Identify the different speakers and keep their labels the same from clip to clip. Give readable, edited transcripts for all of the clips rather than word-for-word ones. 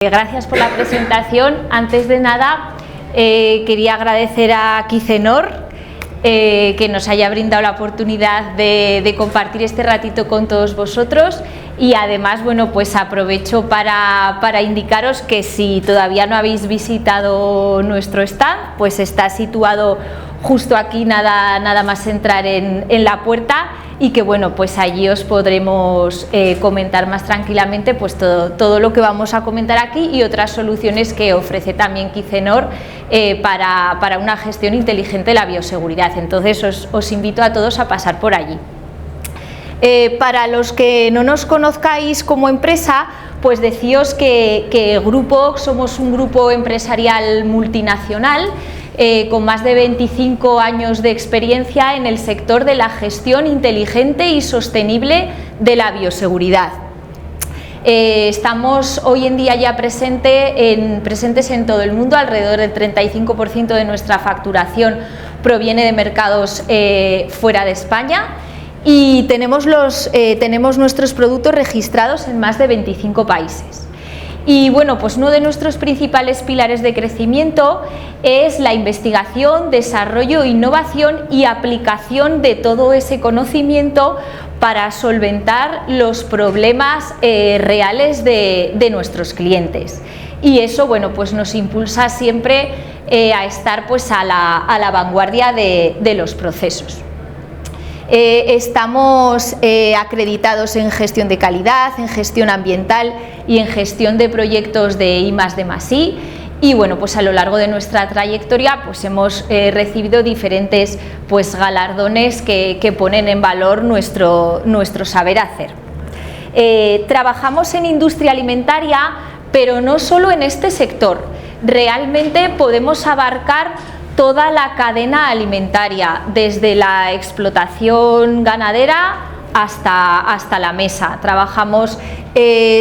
Speaker 1: Gracias por la presentación. Antes de nada, quería agradecer a Kicenor que nos haya brindado la oportunidad de compartir este ratito con todos vosotros, y además, bueno, pues aprovecho para indicaros que si todavía no habéis visitado nuestro stand, pues está situado justo aquí, nada más entrar en la puerta, y que bueno, pues allí os podremos comentar más tranquilamente pues todo lo que vamos a comentar aquí y otras soluciones que ofrece también Kicenor para una gestión inteligente de la bioseguridad. Entonces os invito a todos a pasar por allí. Para los que no nos conozcáis como empresa, pues deciros que Grupo somos un grupo empresarial multinacional con más de 25 años de experiencia en el sector de la gestión inteligente y sostenible de la bioseguridad. Estamos hoy en día ya presentes en todo el mundo. Alrededor del 35% de nuestra facturación proviene de mercados fuera de España, y tenemos nuestros productos registrados en más de 25 países. Y bueno, pues uno de nuestros principales pilares de crecimiento es la investigación, desarrollo, innovación y aplicación de todo ese conocimiento para solventar los problemas reales de nuestros clientes. Y eso, bueno, pues nos impulsa siempre a estar pues a la vanguardia de los procesos. Estamos acreditados en gestión de calidad, en gestión ambiental y en gestión de proyectos de I+D+I, y bueno, pues a lo largo de nuestra trayectoria pues hemos recibido diferentes pues galardones que ponen en valor nuestro saber hacer. Trabajamos en industria alimentaria, pero no solo en este sector. Realmente podemos abarcar toda la cadena alimentaria, desde la explotación ganadera hasta la mesa. Trabajamos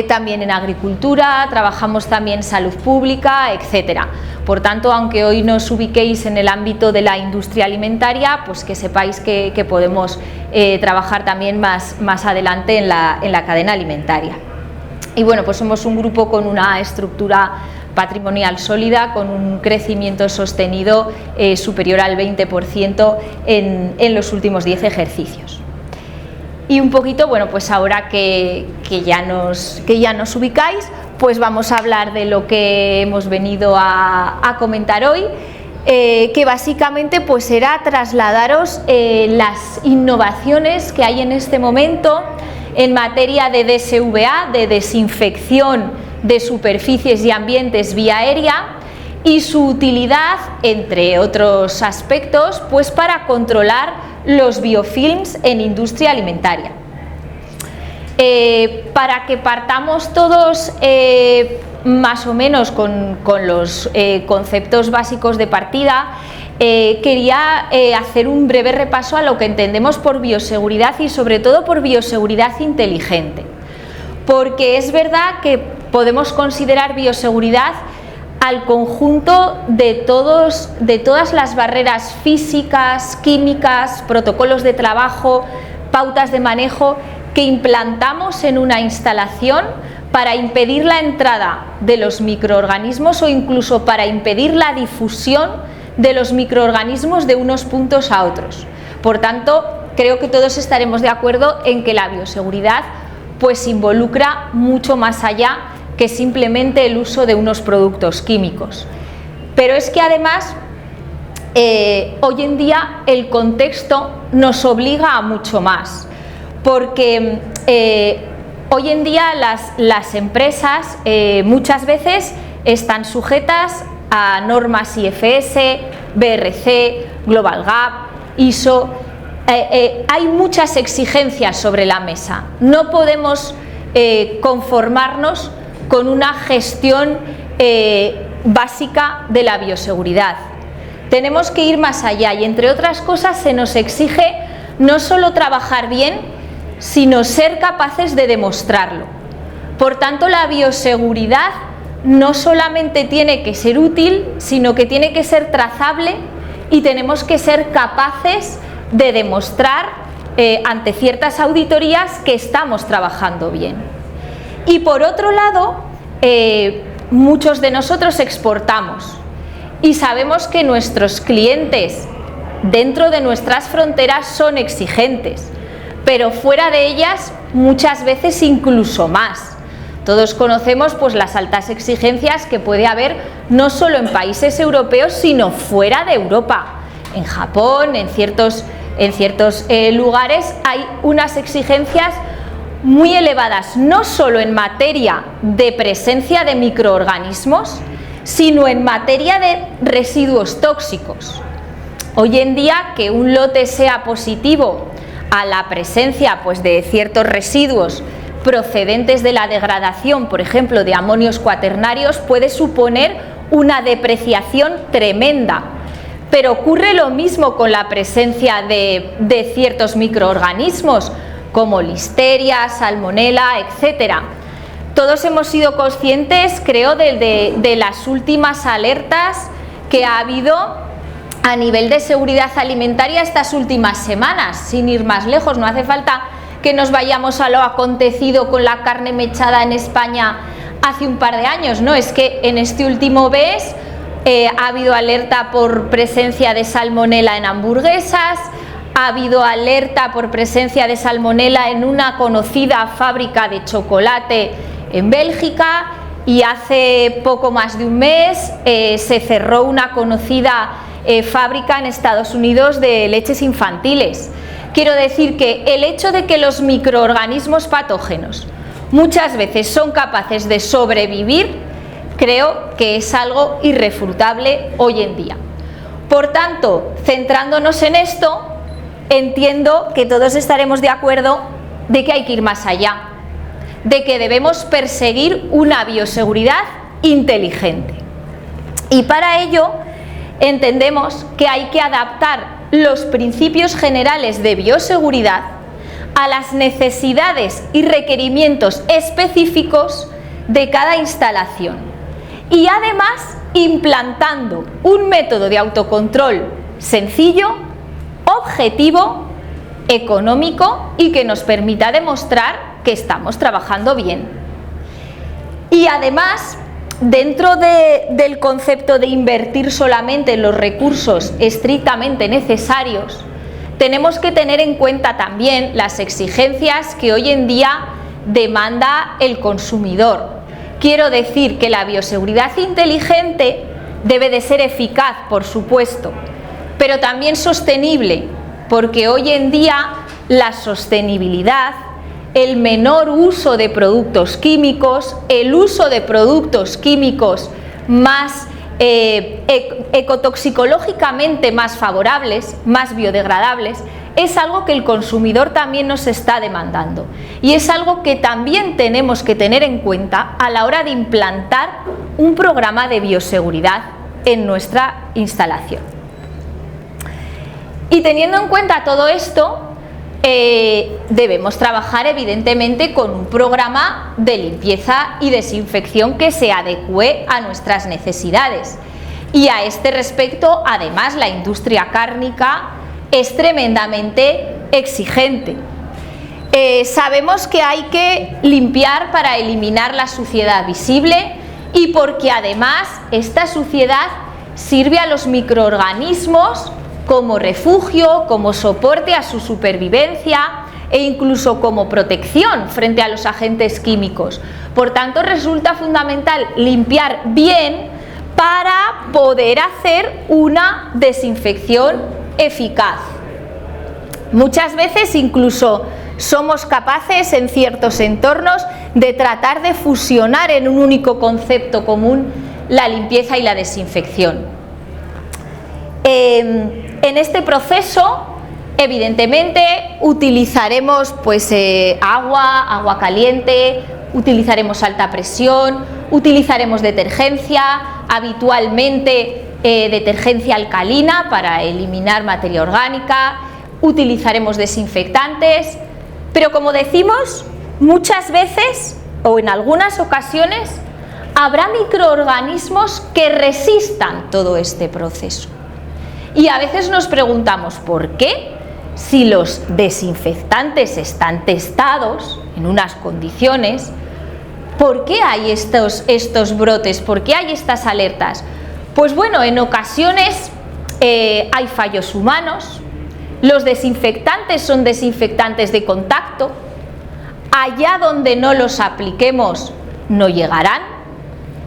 Speaker 1: también en agricultura, trabajamos también salud pública, etcétera. Por tanto, aunque hoy nos ubiquéis en el ámbito de la industria alimentaria, pues que sepáis que podemos trabajar también más adelante en la cadena alimentaria. Y bueno, pues somos un grupo con una estructura patrimonial sólida, con un crecimiento sostenido superior al 20% en los últimos 10 ejercicios. Y un poquito, bueno, pues ahora que ya nos ubicáis, pues vamos a hablar de lo que hemos venido a comentar hoy, que básicamente pues era trasladaros las innovaciones que hay en este momento en materia de DSVA, de desinfección de superficies y ambientes vía aérea, y su utilidad, entre otros aspectos, pues para controlar los biofilms en industria alimentaria. Para que partamos todos más o menos con los conceptos básicos de partida, quería hacer un breve repaso a lo que entendemos por bioseguridad y sobre todo por bioseguridad inteligente, porque es verdad que podemos considerar bioseguridad al conjunto de todas las barreras físicas, químicas, protocolos de trabajo, pautas de manejo que implantamos en una instalación para impedir la entrada de los microorganismos o incluso para impedir la difusión de los microorganismos de unos puntos a otros. Por tanto, creo que todos estaremos de acuerdo en que la bioseguridad pues involucra mucho más allá que simplemente el uso de unos productos químicos. Pero es que además hoy en día el contexto nos obliga a mucho más, porque hoy en día las empresas muchas veces están sujetas a normas IFS, BRC, Global Gap, ISO. Hay muchas exigencias sobre la mesa. No podemos conformarnos con una gestión básica de la bioseguridad. Tenemos que ir más allá, y entre otras cosas se nos exige no solo trabajar bien, sino ser capaces de demostrarlo. Por tanto, la bioseguridad no solamente tiene que ser útil, sino que tiene que ser trazable, y tenemos que ser capaces de demostrar ante ciertas auditorías que estamos trabajando bien. Y por otro lado, muchos de nosotros exportamos y sabemos que nuestros clientes dentro de nuestras fronteras son exigentes, pero fuera de ellas muchas veces incluso más. Todos conocemos pues las altas exigencias que puede haber no solo en países europeos, sino fuera de Europa. En Japón, en ciertos lugares hay unas exigencias muy elevadas, no solo en materia de presencia de microorganismos, sino en materia de residuos tóxicos. Hoy en día, que un lote sea positivo a la presencia pues, de ciertos residuos procedentes de la degradación, por ejemplo, de amonios cuaternarios, puede suponer una depreciación tremenda. Pero ocurre lo mismo con la presencia de ciertos microorganismos, como listeria, salmonela, etcétera. Todos hemos sido conscientes, creo, de las últimas alertas que ha habido a nivel de seguridad alimentaria estas últimas semanas. Sin ir más lejos, no hace falta que nos vayamos a lo acontecido con la carne mechada en España hace un par de años, ¿no? Es que en este último mes ha habido alerta por presencia de salmonela en hamburguesas, ha habido alerta por presencia de salmonela en una conocida fábrica de chocolate en Bélgica, y hace poco más de un mes se cerró una conocida fábrica en Estados Unidos de leches infantiles. Quiero decir que el hecho de que los microorganismos patógenos muchas veces son capaces de sobrevivir, creo que es algo irrefutable hoy en día. Por tanto, centrándonos en esto, entiendo que todos estaremos de acuerdo de que hay que ir más allá, de que debemos perseguir una bioseguridad inteligente. Y para ello entendemos que hay que adaptar los principios generales de bioseguridad a las necesidades y requerimientos específicos de cada instalación, y además implantando un método de autocontrol sencillo, objetivo, económico y que nos permita demostrar que estamos trabajando bien. Y además, dentro del concepto de invertir solamente en los recursos estrictamente necesarios, tenemos que tener en cuenta también las exigencias que hoy en día demanda el consumidor. Quiero decir que la bioseguridad inteligente debe de ser eficaz, por supuesto, pero también sostenible, porque hoy en día la sostenibilidad, el menor uso de productos químicos, el uso de productos químicos más ecotoxicológicamente más favorables, más biodegradables, es algo que el consumidor también nos está demandando, y es algo que también tenemos que tener en cuenta a la hora de implantar un programa de bioseguridad en nuestra instalación. Y teniendo en cuenta todo esto, debemos trabajar evidentemente con un programa de limpieza y desinfección que se adecue a nuestras necesidades. Y a este respecto, además, la industria cárnica es tremendamente exigente. Sabemos que hay que limpiar para eliminar la suciedad visible, y porque además esta suciedad sirve a los microorganismos como refugio, como soporte a su supervivencia e incluso como protección frente a los agentes químicos. Por tanto, resulta fundamental limpiar bien para poder hacer una desinfección eficaz. Muchas veces incluso somos capaces en ciertos entornos de tratar de fusionar en un único concepto común la limpieza y la desinfección. En este proceso, evidentemente, utilizaremos pues, agua caliente, utilizaremos alta presión, utilizaremos detergencia, habitualmente detergencia alcalina para eliminar materia orgánica, utilizaremos desinfectantes, pero como decimos, muchas veces o en algunas ocasiones habrá microorganismos que resistan todo este proceso. Y a veces nos preguntamos por qué, si los desinfectantes están testados en unas condiciones, ¿Por qué hay estos brotes? ¿Por qué hay estas alertas? Pues bueno, en ocasiones hay fallos humanos, los desinfectantes son desinfectantes de contacto, allá donde no los apliquemos no llegarán.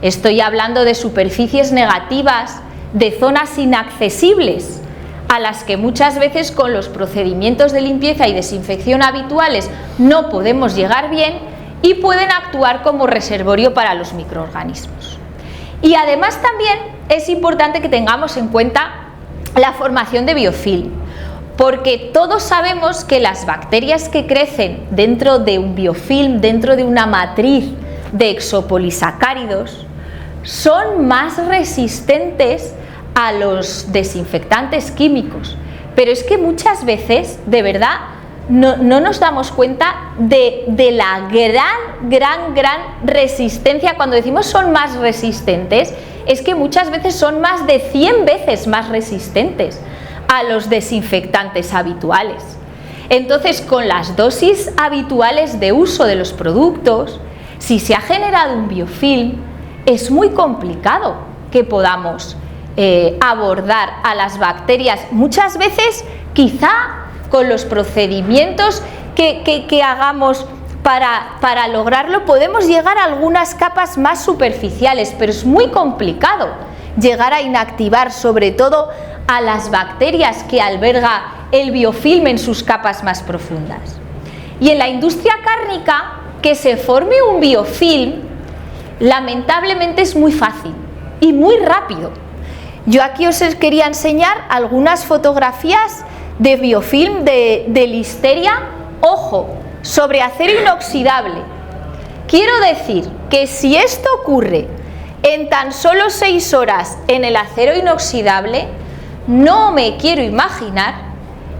Speaker 1: Estoy hablando de superficies negativas, de zonas inaccesibles, a las que muchas veces con los procedimientos de limpieza y desinfección habituales no podemos llegar bien y pueden actuar como reservorio para los microorganismos. Y además también es importante que tengamos en cuenta la formación de biofilm, porque todos sabemos que las bacterias que crecen dentro de un biofilm, dentro de una matriz de exopolisacáridos, son más resistentes a los desinfectantes químicos. Pero es que muchas veces, de verdad, no nos damos cuenta de la gran resistencia. Cuando decimos son más resistentes, es que muchas veces son más de 100 veces más resistentes a los desinfectantes habituales. Entonces, con las dosis habituales de uso de los productos, si se ha generado un biofilm, es muy complicado que podamos abordar a las bacterias. Muchas veces, quizá con los procedimientos que hagamos para lograrlo, podemos llegar a algunas capas más superficiales, pero es muy complicado llegar a inactivar sobre todo a las bacterias que alberga el biofilm en sus capas más profundas. Y en la industria cárnica, que se forme un biofilm, lamentablemente es muy fácil y muy rápido. Yo aquí os quería enseñar algunas fotografías de biofilm de Listeria, ojo, sobre acero inoxidable. Quiero decir que si esto ocurre en tan solo 6 horas en el acero inoxidable, no me quiero imaginar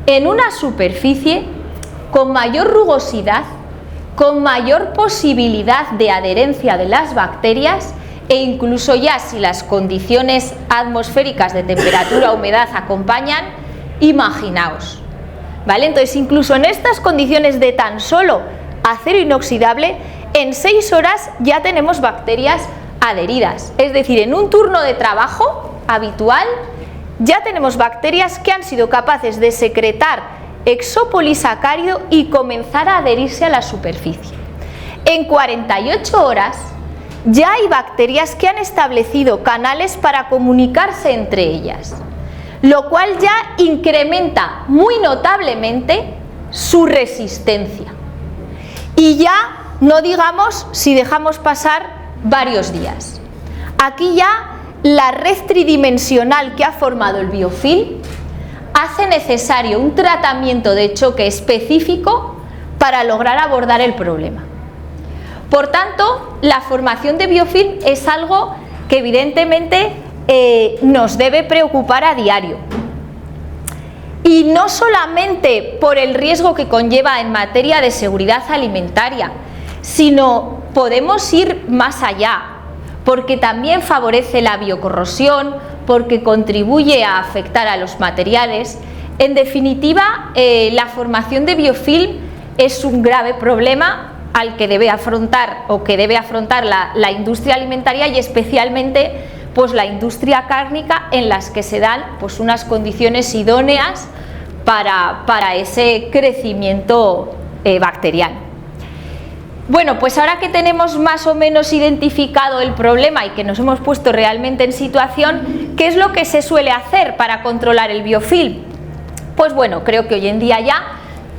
Speaker 1: en una superficie con mayor rugosidad, con mayor posibilidad de adherencia de las bacterias, e incluso ya si las condiciones atmosféricas de temperatura, humedad acompañan, imaginaos, ¿vale? Entonces, incluso en estas condiciones de tan solo acero inoxidable, en 6 horas ya tenemos bacterias adheridas. Es decir, en un turno de trabajo habitual ya tenemos bacterias que han sido capaces de secretar exopolisacárido y comenzar a adherirse a la superficie. En 48 horas ya hay bacterias que han establecido canales para comunicarse entre ellas, lo cual ya incrementa muy notablemente su resistencia. Y ya no digamos si dejamos pasar varios días. Aquí ya la red tridimensional que ha formado el biofilm hace necesario un tratamiento de choque específico para lograr abordar el problema. Por tanto, la formación de biofilm es algo que evidentemente nos debe preocupar a diario. Y no solamente por el riesgo que conlleva en materia de seguridad alimentaria, sino podemos ir más allá, porque también favorece la biocorrosión, porque contribuye a afectar a los materiales. En definitiva, la formación de biofilm es un grave problema al que debe afrontar la industria alimentaria y especialmente pues la industria cárnica, en las que se dan pues unas condiciones idóneas para ese crecimiento bacteriano. Bueno, pues ahora que tenemos más o menos identificado el problema y que nos hemos puesto realmente en situación, ¿qué es lo que se suele hacer para controlar el biofilm? Pues bueno, creo que hoy en día ya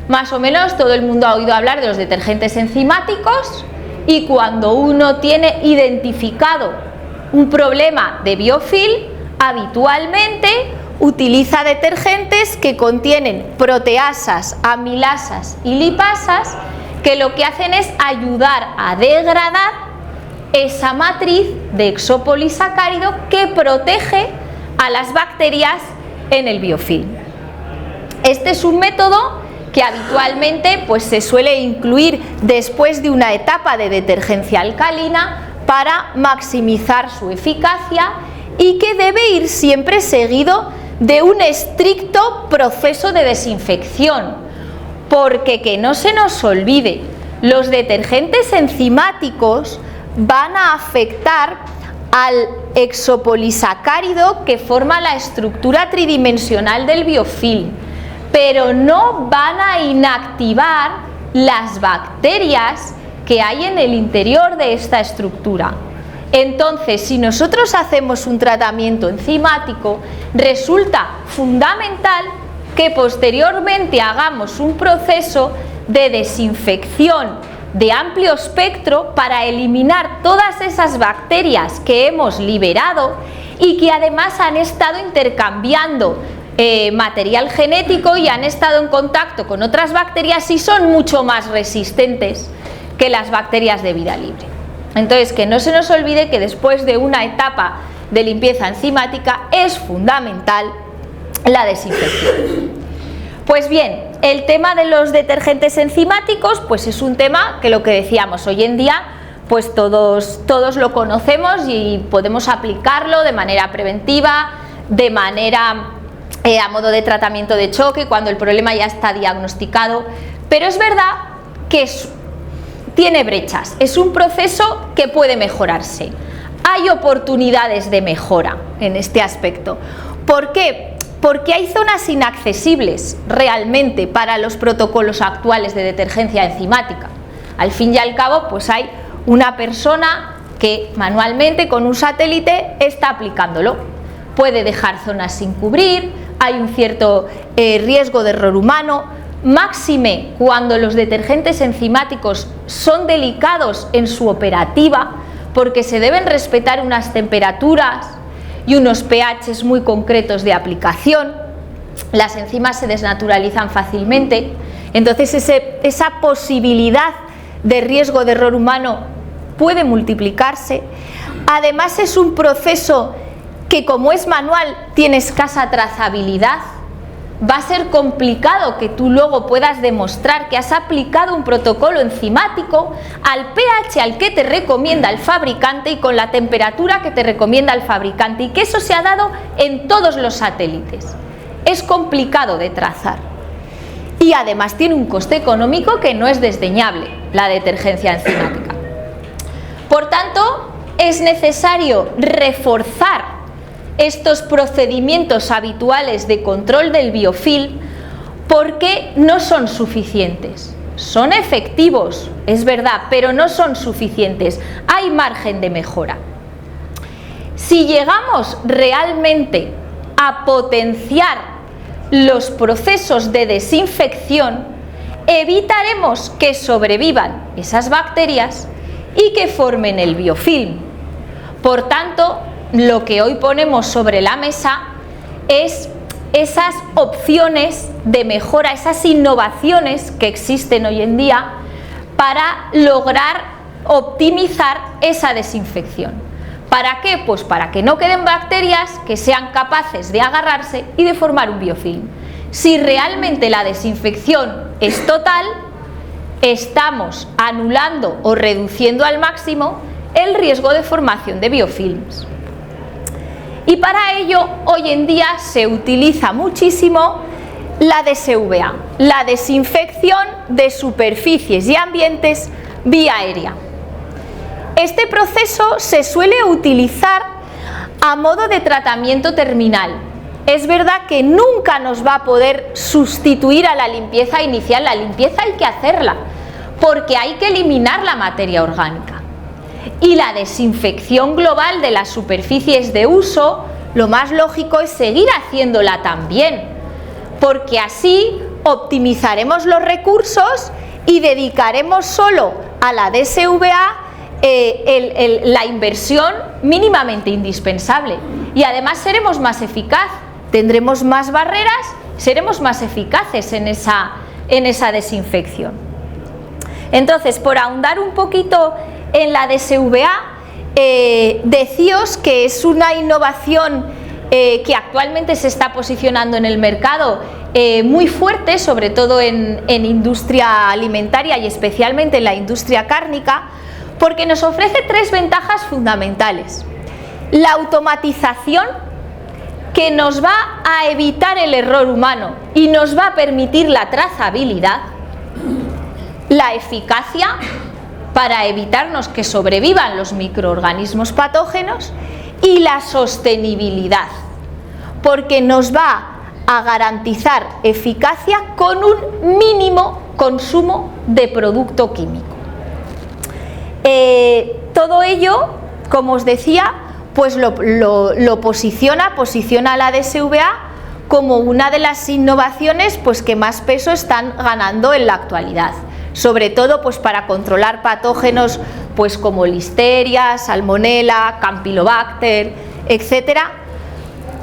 Speaker 1: más o menos todo el mundo ha oído hablar de los detergentes enzimáticos, y cuando uno tiene identificado un problema de biofilm, habitualmente utiliza detergentes que contienen proteasas, amilasas y lipasas, que lo que hacen es ayudar a degradar esa matriz de exopolisacárido que protege a las bacterias en el biofilm. Este es un método que habitualmente pues se suele incluir después de una etapa de detergencia alcalina para maximizar su eficacia, y que debe ir siempre seguido de un estricto proceso de desinfección, porque que no se nos olvide, los detergentes enzimáticos van a afectar al exopolisacárido que forma la estructura tridimensional del biofilm, pero no van a inactivar las bacterias que hay en el interior de esta estructura. Entonces, si nosotros hacemos un tratamiento enzimático, resulta fundamental que posteriormente hagamos un proceso de desinfección de amplio espectro para eliminar todas esas bacterias que hemos liberado y que además han estado intercambiando material genético y han estado en contacto con otras bacterias y son mucho más resistentes que las bacterias de vida libre. Entonces, que no se nos olvide que después de una etapa de limpieza enzimática es fundamental la desinfección. Pues bien, el tema de los detergentes enzimáticos pues es un tema que, lo que decíamos, hoy en día pues todos lo conocemos y podemos aplicarlo de manera preventiva, de manera a modo de tratamiento de choque cuando el problema ya está diagnosticado, pero es verdad que tiene brechas, es un proceso que puede mejorarse. Hay oportunidades de mejora en este aspecto. ¿Por qué? Porque hay zonas inaccesibles realmente para los protocolos actuales de detergencia enzimática. Al fin y al cabo, pues hay una persona que manualmente con un satélite está aplicándolo. Puede dejar zonas sin cubrir, hay un cierto riesgo de error humano, máxime cuando los detergentes enzimáticos son delicados en su operativa, porque se deben respetar unas temperaturas y unos pHs muy concretos de aplicación. Las enzimas se desnaturalizan fácilmente, entonces esa posibilidad de riesgo de error humano puede multiplicarse. Además, es un proceso que, como es manual, tiene escasa trazabilidad. Va a ser complicado que tú luego puedas demostrar que has aplicado un protocolo enzimático al pH al que te recomienda el fabricante y con la temperatura que te recomienda el fabricante, y que eso se ha dado en todos los satélites. Es complicado de trazar y además tiene un coste económico que no es desdeñable, la detergencia enzimática. Por tanto, es necesario reforzar estos procedimientos habituales de control del biofilm porque no son suficientes. Son efectivos, es verdad, pero no son suficientes. Hay margen de mejora. Si llegamos realmente a potenciar los procesos de desinfección, evitaremos que sobrevivan esas bacterias y que formen el biofilm. Por tanto, lo que hoy ponemos sobre la mesa es esas opciones de mejora, esas innovaciones que existen hoy en día para lograr optimizar esa desinfección. ¿Para qué? Pues para que no queden bacterias que sean capaces de agarrarse y de formar un biofilm. Si realmente la desinfección es total, estamos anulando o reduciendo al máximo el riesgo de formación de biofilms. Y para ello, hoy en día se utiliza muchísimo la DSVA, la desinfección de superficies y ambientes vía aérea. Este proceso se suele utilizar a modo de tratamiento terminal. Es verdad que nunca nos va a poder sustituir a la limpieza inicial. La limpieza hay que hacerla, porque hay que eliminar la materia orgánica. Y la desinfección global de las superficies de uso, lo más lógico es seguir haciéndola también, porque así optimizaremos los recursos y dedicaremos solo a la DSVA la inversión mínimamente indispensable. Y además seremos más eficaz, tendremos más barreras, seremos más eficaces en esa desinfección. Entonces, por ahondar un poquito en la DSVA, deciros que es una innovación que actualmente se está posicionando en el mercado muy fuerte, sobre todo en industria alimentaria y especialmente en la industria cárnica, porque nos ofrece tres ventajas fundamentales. La automatización, que nos va a evitar el error humano y nos va a permitir la trazabilidad. La eficacia, para evitarnos que sobrevivan los microorganismos patógenos, y la sostenibilidad, porque nos va a garantizar eficacia con un mínimo consumo de producto químico. Todo ello, como os decía, pues lo posiciona a la DSVA como una de las innovaciones pues que más peso están ganando en la actualidad, sobre todo pues para controlar patógenos pues como listeria, salmonella, campylobacter, etcétera,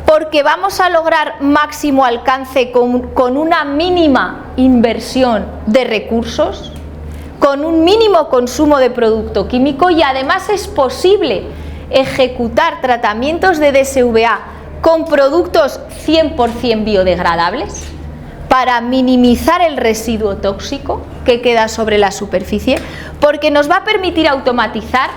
Speaker 1: porque vamos a lograr máximo alcance con una mínima inversión de recursos, con un mínimo consumo de producto químico, y además es posible ejecutar tratamientos de DSVA con productos 100% biodegradables para minimizar el residuo tóxico que queda sobre la superficie, porque nos va a permitir automatizar,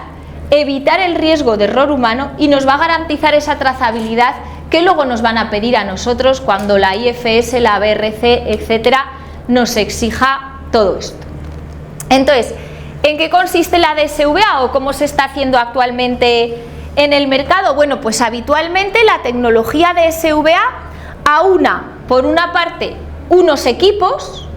Speaker 1: evitar el riesgo de error humano y nos va a garantizar esa trazabilidad que luego nos van a pedir a nosotros cuando la IFS, la BRC, etcétera, nos exija todo esto. Entonces, ¿en qué consiste la DSVA o cómo se está haciendo actualmente en el mercado? Bueno, pues habitualmente la tecnología DSVA aúna, por una parte, unos equipos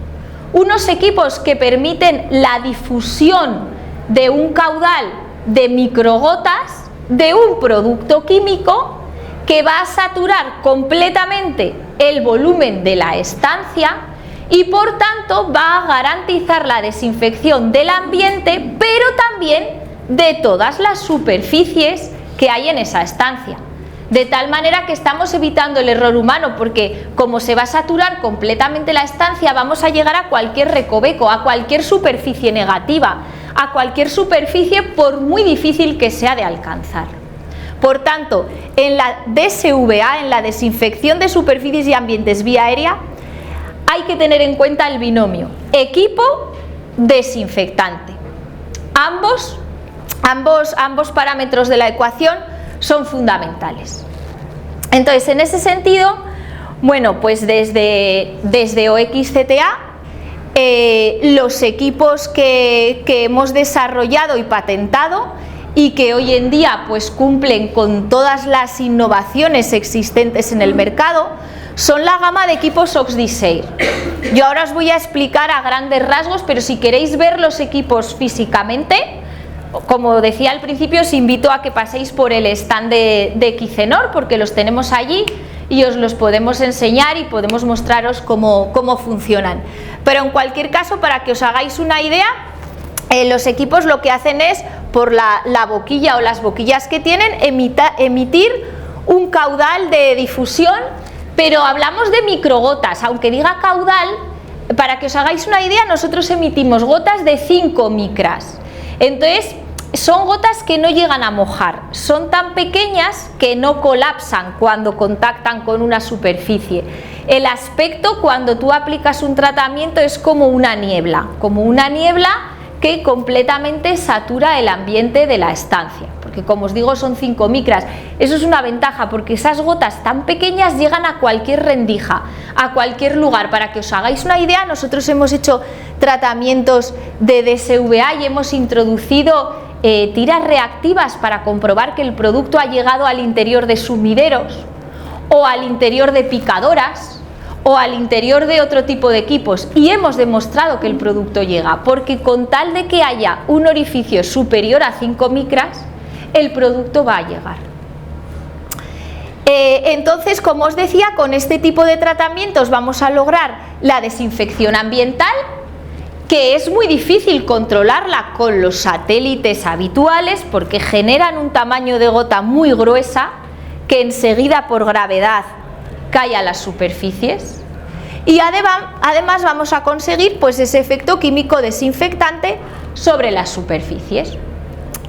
Speaker 1: que permiten la difusión de un caudal de microgotas de un producto químico que va a saturar completamente el volumen de la estancia y por tanto va a garantizar la desinfección del ambiente, pero también de todas las superficies que hay en esa estancia. De tal manera que estamos evitando el error humano, porque como se va a saturar completamente la estancia, vamos a llegar a cualquier recoveco, a cualquier superficie negativa, a cualquier superficie por muy difícil que sea de alcanzar. Por tanto, en la DSVA, en la desinfección de superficies y ambientes vía aérea, hay que tener en cuenta el binomio equipo-desinfectante. Ambos parámetros de la ecuación son fundamentales. Entonces, en ese sentido, bueno, pues desde OXCTA, los equipos que hemos desarrollado y patentado y que hoy en día pues cumplen con todas las innovaciones existentes en el mercado, son la gama de equipos Oxdisair. Yo ahora os voy a explicar a grandes rasgos, pero si queréis ver los equipos físicamente, como decía al principio, os invito a que paséis por el stand de Kicenor, porque los tenemos allí y os los podemos enseñar y podemos mostraros cómo funcionan. Pero en cualquier caso, para que os hagáis una idea, los equipos lo que hacen es, por la boquilla o las boquillas que tienen, emitir un caudal de difusión, pero hablamos de microgotas. Aunque diga caudal, para que os hagáis una idea, nosotros emitimos gotas de 5 micras. Entonces, son gotas que no llegan a mojar, son tan pequeñas que no colapsan cuando contactan con una superficie. El aspecto cuando tú aplicas un tratamiento es como una niebla que completamente satura el ambiente de la estancia, porque como os digo son 5 micras. Eso es una ventaja, porque esas gotas tan pequeñas llegan a cualquier rendija, a cualquier lugar. Para que os hagáis una idea, nosotros hemos hecho tratamientos de DSVA y hemos introducido tiras reactivas para comprobar que el producto ha llegado al interior de sumideros o al interior de picadoras o al interior de otro tipo de equipos, y hemos demostrado que el producto llega, porque con tal de que haya un orificio superior a 5 micras, el producto va a llegar. Entonces, como os decía, con este tipo de tratamientos vamos a lograr la desinfección ambiental, que es muy difícil controlarla con los satélites habituales, porque generan un tamaño de gota muy gruesa que enseguida por gravedad cae a las superficies, y además vamos a conseguir pues ese efecto químico desinfectante sobre las superficies,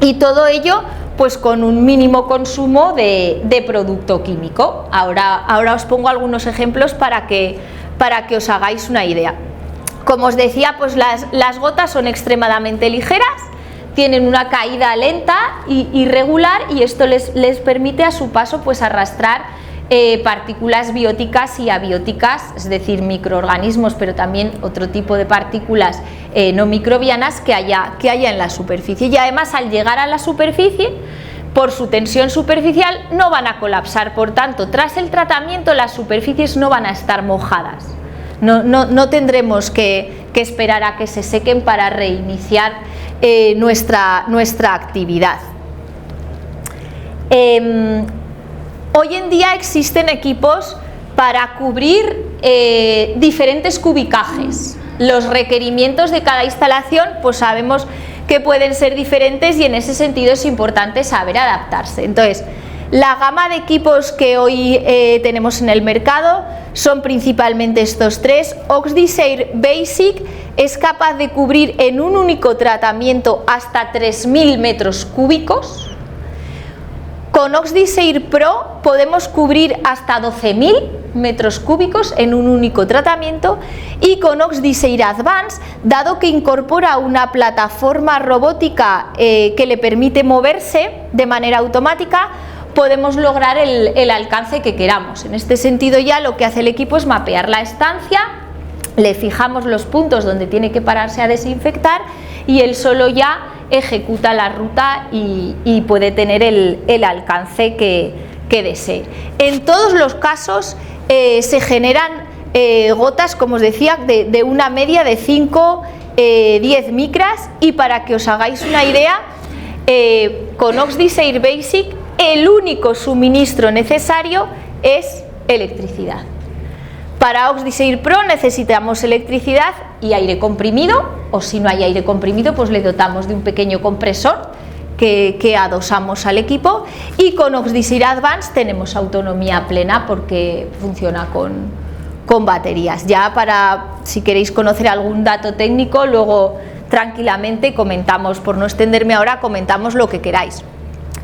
Speaker 1: y todo ello pues con un mínimo consumo de producto químico. Ahora os pongo algunos ejemplos para que os hagáis una idea. Como os decía, pues las gotas son extremadamente ligeras, tienen una caída lenta y regular, y esto les permite a su paso pues arrastrar partículas bióticas y abióticas, es decir, microorganismos, pero también otro tipo de partículas no microbianas que haya en la superficie. Y además, al llegar a la superficie, por su tensión superficial no van a colapsar, por tanto, tras el tratamiento las superficies no van a estar mojadas. No tendremos que esperar a que se sequen para reiniciar nuestra actividad. Hoy en día existen equipos para cubrir diferentes cubicajes. Los requerimientos de cada instalación, pues sabemos que pueden ser diferentes y en ese sentido es importante saber adaptarse. Entonces, la gama de equipos que hoy tenemos en el mercado son principalmente estos tres. OxDisair Basic es capaz de cubrir en un único tratamiento hasta 3.000 metros cúbicos. Con OxDisair Pro podemos cubrir hasta 12.000 metros cúbicos en un único tratamiento, y con OxDisair Advance, dado que incorpora una plataforma robótica que le permite moverse de manera automática, podemos lograr el alcance que queramos. En este sentido, ya lo que hace el equipo es mapear la estancia, le fijamos los puntos donde tiene que pararse a desinfectar y él solo ya ejecuta la ruta y puede tener el alcance que desee. En todos los casos se generan gotas, como os decía, de una media de 5-10 micras, y para que os hagáis una idea, con OxDisair Basic el único suministro necesario es electricidad. Para OxDisair Pro necesitamos electricidad y aire comprimido, o si no hay aire comprimido, pues le dotamos de un pequeño compresor que adosamos al equipo, y con OxDisair Advance tenemos autonomía plena porque funciona con baterías. Ya si queréis conocer algún dato técnico, luego tranquilamente comentamos, por no extenderme ahora, comentamos lo que queráis.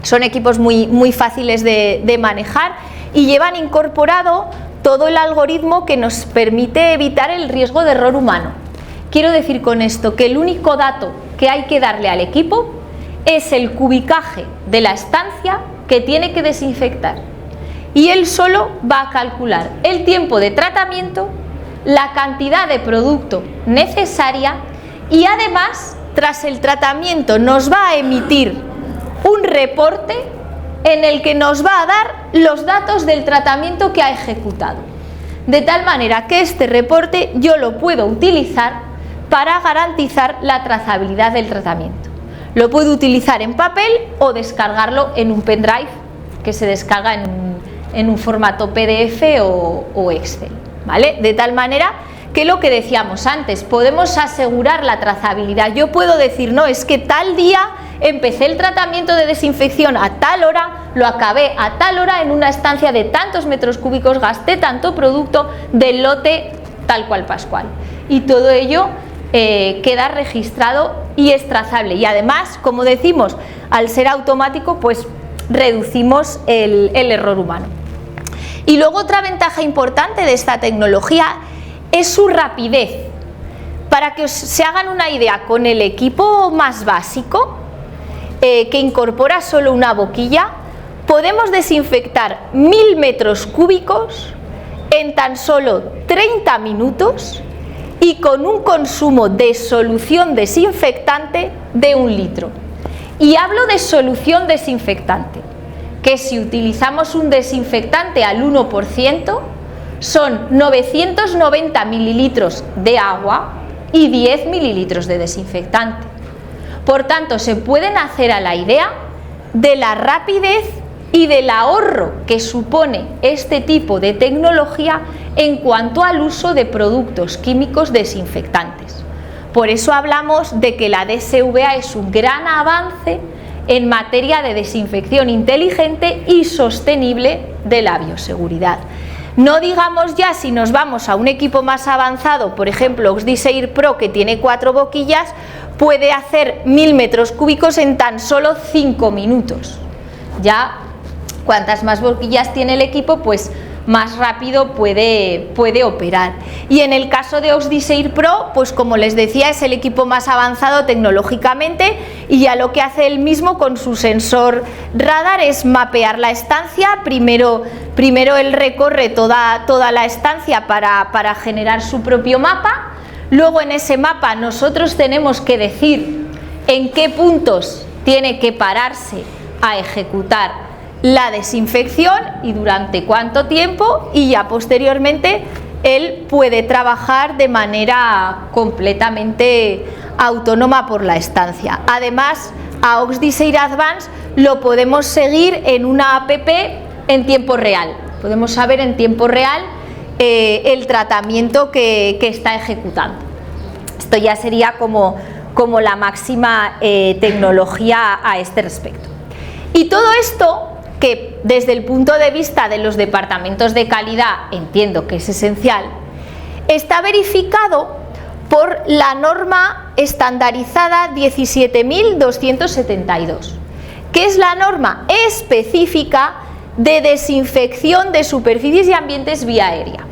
Speaker 1: Son equipos muy fáciles de manejar y llevan incorporado todo el algoritmo que nos permite evitar el riesgo de error humano. Quiero decir con esto que el único dato que hay que darle al equipo es el cubicaje de la estancia que tiene que desinfectar, y él solo va a calcular el tiempo de tratamiento, la cantidad de producto necesaria, y además, tras el tratamiento, nos va a emitir un reporte en el que nos va a dar los datos del tratamiento que ha ejecutado, de tal manera que este reporte yo lo puedo utilizar para garantizar la trazabilidad del tratamiento. Lo puedo utilizar en papel o descargarlo en un pendrive que se descarga en un formato PDF o Excel, ¿vale? De tal manera que lo que decíamos antes, podemos asegurar la trazabilidad. Yo puedo decir, no, es que tal día empecé el tratamiento de desinfección a tal hora, lo acabé a tal hora en una estancia de tantos metros cúbicos, gasté tanto producto del lote tal cual pascual. Y todo ello queda registrado y es trazable. Y además, como decimos, al ser automático, pues reducimos el error humano. Y luego otra ventaja importante de esta tecnología es su rapidez. Para que se hagan una idea, con el equipo más básico, que incorpora solo una boquilla, podemos desinfectar 1000 metros cúbicos en tan solo 30 minutos y con un consumo de solución desinfectante de 1 litro. Y hablo de solución desinfectante, que si utilizamos un desinfectante al 1%, son 990 mililitros de agua y 10 mililitros de desinfectante. Por tanto, se pueden hacer a la idea de la rapidez y del ahorro que supone este tipo de tecnología en cuanto al uso de productos químicos desinfectantes. Por eso hablamos de que la DSVA es un gran avance en materia de desinfección inteligente y sostenible de la bioseguridad. No digamos ya si nos vamos a un equipo más avanzado, por ejemplo OxDisair Pro, que tiene 4 boquillas, puede hacer 1000 metros cúbicos en tan solo 5 minutos. Ya cuantas más boquillas tiene el equipo, pues más rápido puede operar. Y en el caso de Oxdiseir Pro, pues como les decía, es el equipo más avanzado tecnológicamente, y ya lo que hace él mismo con su sensor radar es mapear la estancia. Primero él recorre toda la estancia para generar su propio mapa. Luego en ese mapa nosotros tenemos que decir en qué puntos tiene que pararse a ejecutar la desinfección y durante cuánto tiempo, y ya posteriormente él puede trabajar de manera completamente autónoma por la estancia. Además, a Oxdiseir Advance lo podemos seguir en una app en tiempo real. Podemos saber en tiempo real el tratamiento que está ejecutando. Esto ya sería como la máxima tecnología a este respecto. Y todo esto, que desde el punto de vista de los departamentos de calidad entiendo que es esencial, está verificado por la norma estandarizada 17.272, que es la norma específica de desinfección de superficies y ambientes vía aérea.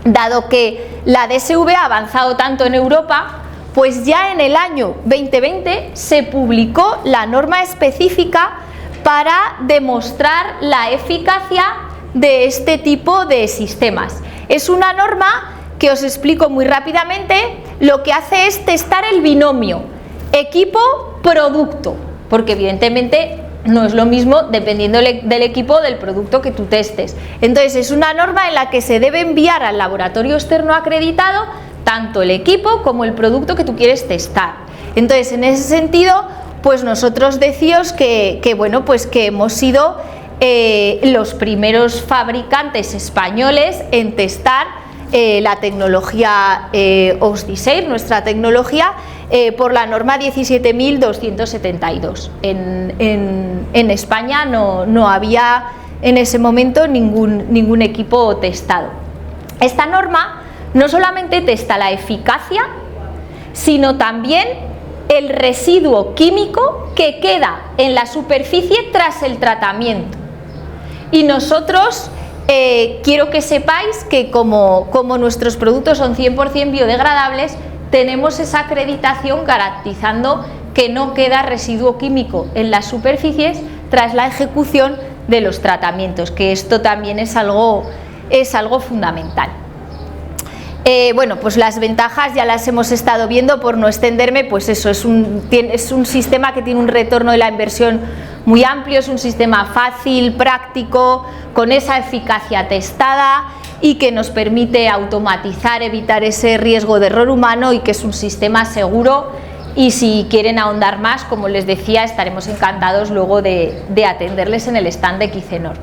Speaker 1: Dado que la DSV ha avanzado tanto en Europa, pues ya en el año 2020 se publicó la norma específica para demostrar la eficacia de este tipo de sistemas. Es una norma que os explico muy rápidamente. Lo que hace es testar el binomio equipo-producto, porque evidentemente no es lo mismo dependiendo del equipo o del producto que tú testes. Entonces es una norma en la que se debe enviar al laboratorio externo acreditado tanto el equipo como el producto que tú quieres testar. Entonces, en ese sentido, pues nosotros decíos que bueno, pues que hemos sido los primeros fabricantes españoles en testar la tecnología Oxdiseir, nuestra tecnología, por la norma 17.272. En España no había en ese momento ningún equipo testado. Esta norma no solamente testa la eficacia, sino también el residuo químico que queda en la superficie tras el tratamiento. Y nosotros quiero que sepáis que como nuestros productos son 100% biodegradables, tenemos esa acreditación garantizando que no queda residuo químico en las superficies tras la ejecución de los tratamientos, que esto también es algo fundamental. Bueno, pues las ventajas ya las hemos estado viendo, por no extenderme, pues eso, es un sistema que tiene un retorno de la inversión muy amplio, es un sistema fácil, práctico, con esa eficacia testada y que nos permite automatizar, evitar ese riesgo de error humano, y que es un sistema seguro. Y si quieren ahondar más, como les decía, estaremos encantados luego de atenderles en el stand de Kicenor.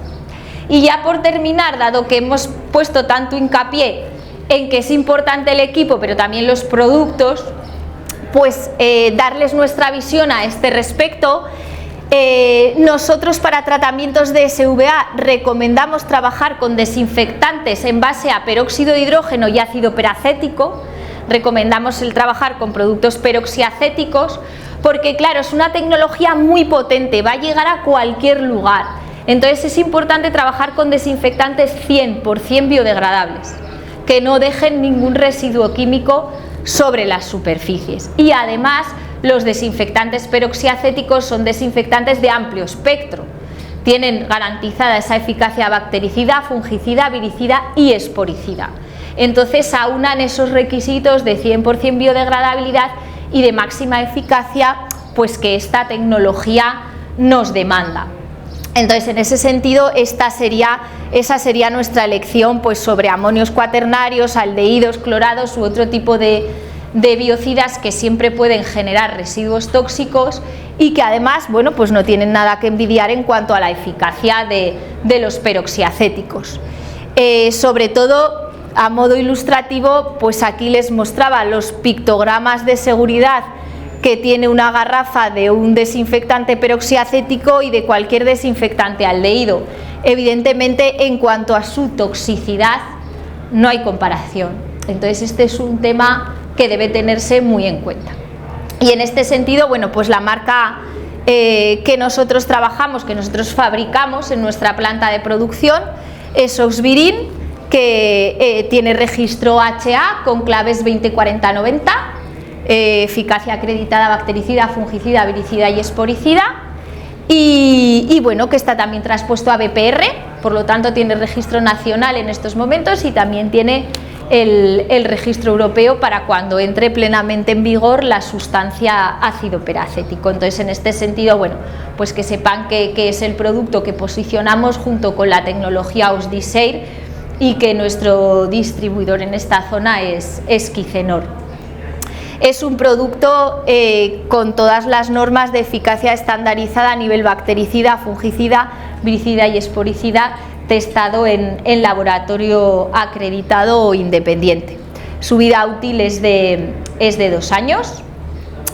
Speaker 1: Y ya por terminar, dado que hemos puesto tanto hincapié en que es importante el equipo, pero también los productos, pues darles nuestra visión a este respecto. Nosotros para tratamientos de SVA recomendamos trabajar con desinfectantes en base a peróxido de hidrógeno y ácido peracético. Recomendamos el trabajar con productos peroxiacéticos porque, claro, es una tecnología muy potente, va a llegar a cualquier lugar. Entonces es importante trabajar con desinfectantes 100% biodegradables, que no dejen ningún residuo químico sobre las superficies. Y además los desinfectantes peroxiacéticos son desinfectantes de amplio espectro, tienen garantizada esa eficacia bactericida, fungicida, viricida y esporicida. Entonces aunan esos requisitos de 100% biodegradabilidad y de máxima eficacia, pues que esta tecnología nos demanda. Entonces, en ese sentido, esa sería nuestra elección, pues sobre amonios cuaternarios, aldehídos, clorados u otro tipo de biocidas que siempre pueden generar residuos tóxicos y que además, bueno, pues no tienen nada que envidiar en cuanto a la eficacia de los peroxiacéticos. Sobre todo, a modo ilustrativo, pues aquí les mostraba los pictogramas de seguridad que tiene una garrafa de un desinfectante peroxiacético y de cualquier desinfectante aldehído. Evidentemente, en cuanto a su toxicidad, no hay comparación. Entonces, este es un tema que debe tenerse muy en cuenta. Y en este sentido, bueno, pues la marca que nosotros trabajamos, que nosotros fabricamos en nuestra planta de producción, es Oxvirin, que tiene registro HA con claves 20-40-90, eficacia acreditada bactericida, fungicida, viricida y esporicida, y bueno, que está también traspuesto a BPR, por lo tanto tiene registro nacional en estos momentos y también tiene el registro europeo para cuando entre plenamente en vigor la sustancia ácido peracético. Entonces, en este sentido, bueno, pues que sepan que es el producto que posicionamos junto con la tecnología OXDISAIR y que nuestro distribuidor en esta zona es Kichenor. Es un producto con todas las normas de eficacia estandarizada a nivel bactericida, fungicida, viricida y esporicida, testado en laboratorio acreditado o independiente. Su vida útil es de 2 años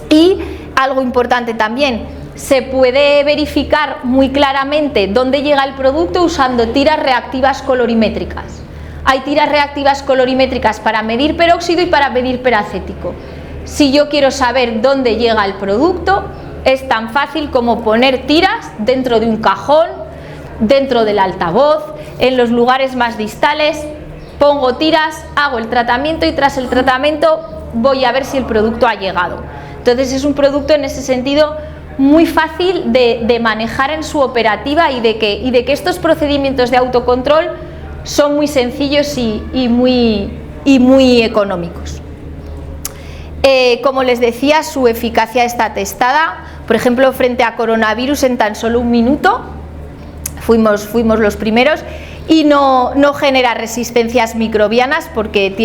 Speaker 1: y algo importante también, se puede verificar muy claramente dónde llega el producto usando tiras reactivas colorimétricas. Hay tiras reactivas colorimétricas para medir peróxido y para medir peracético. Si yo quiero saber dónde llega el producto, es tan fácil como poner tiras dentro de un cajón, dentro del altavoz, en los lugares más distales, pongo tiras, hago el tratamiento y tras el tratamiento voy a ver si el producto ha llegado. Entonces es un producto en ese sentido muy fácil de manejar en su operativa y de que estos procedimientos de autocontrol son muy sencillos y muy económicos. Como les decía, su eficacia está testada, por ejemplo, frente a coronavirus en tan solo 1 minuto, fuimos los primeros, y no genera resistencias microbianas porque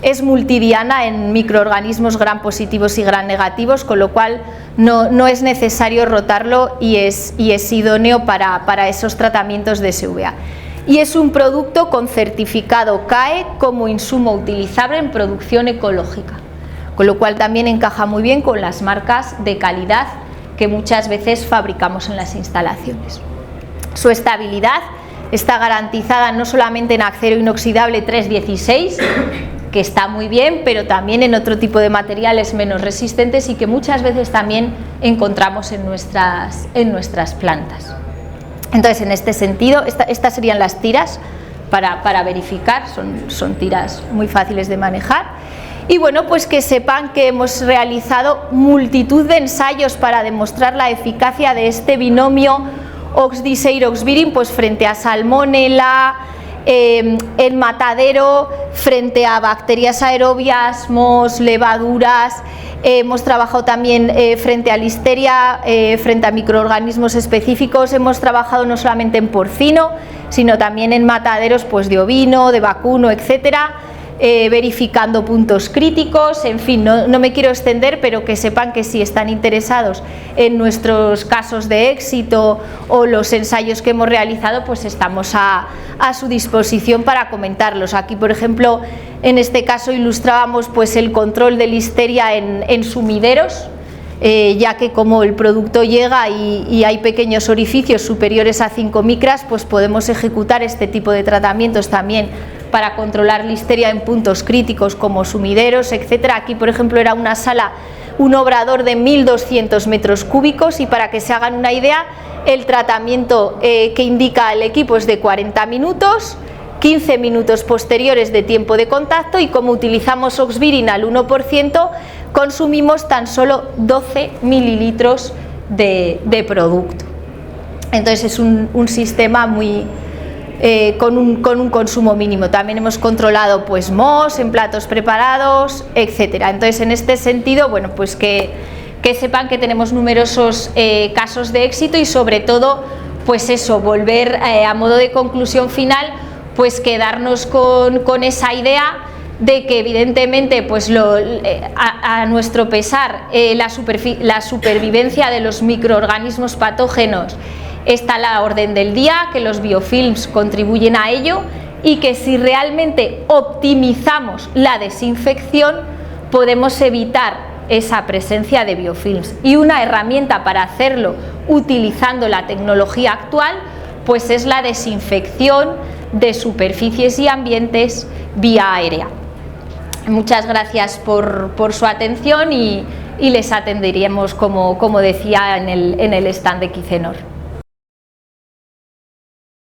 Speaker 1: es multidiana en microorganismos gram positivos y gram negativos, con lo cual no es necesario rotarlo y es idóneo para esos tratamientos de SVA. Y es un producto con certificado CAE como insumo utilizable en producción ecológica, con lo cual también encaja muy bien con las marcas de calidad que muchas veces fabricamos en las instalaciones. Su estabilidad está garantizada no solamente en acero inoxidable 316, que está muy bien, pero también en otro tipo de materiales menos resistentes y que muchas veces también encontramos en nuestras plantas. Entonces, en este sentido, estas serían las tiras para verificar, son tiras muy fáciles de manejar. Y bueno, pues que sepan que hemos realizado multitud de ensayos para demostrar la eficacia de este binomio OXDISAIR-Oxvirin, pues frente a salmonela, en matadero, frente a bacterias aerobias, mohos, levaduras. Hemos trabajado también frente a listeria, frente a microorganismos específicos. Hemos trabajado no solamente en porcino, sino también en mataderos pues de ovino, de vacuno, etcétera. Verificando puntos críticos, en fin, no me quiero extender, pero que sepan que si están interesados en nuestros casos de éxito o los ensayos que hemos realizado, pues estamos a su disposición para comentarlos. Aquí, por ejemplo, en este caso ilustrábamos pues el control de listeria en sumideros, ya que como el producto llega y hay pequeños orificios superiores a 5 micras, pues podemos ejecutar este tipo de tratamientos también para controlar listeria en puntos críticos como sumideros, etcétera. Aquí, por ejemplo, era una sala, un obrador de 1.200 metros cúbicos y para que se hagan una idea, el tratamiento que indica el equipo es de 40 minutos, 15 minutos posteriores de tiempo de contacto y como utilizamos Oxvirin al 1%, consumimos tan solo 12 mililitros de producto. Entonces es un sistema muy... con un consumo mínimo. También hemos controlado pues mohos en platos preparados, etcétera. Entonces, en este sentido, bueno, pues que sepan que tenemos numerosos casos de éxito y sobre todo, pues eso, volver a modo de conclusión final, pues quedarnos con esa idea de que evidentemente pues a nuestro pesar la supervivencia de los microorganismos patógenos está a la orden del día, que los biofilms contribuyen a ello y que si realmente optimizamos la desinfección podemos evitar esa presencia de biofilms, y una herramienta para hacerlo utilizando la tecnología actual pues es la desinfección de superficies y ambientes vía aérea. Muchas gracias por su atención y les atenderíamos como decía en el stand de Kichenor.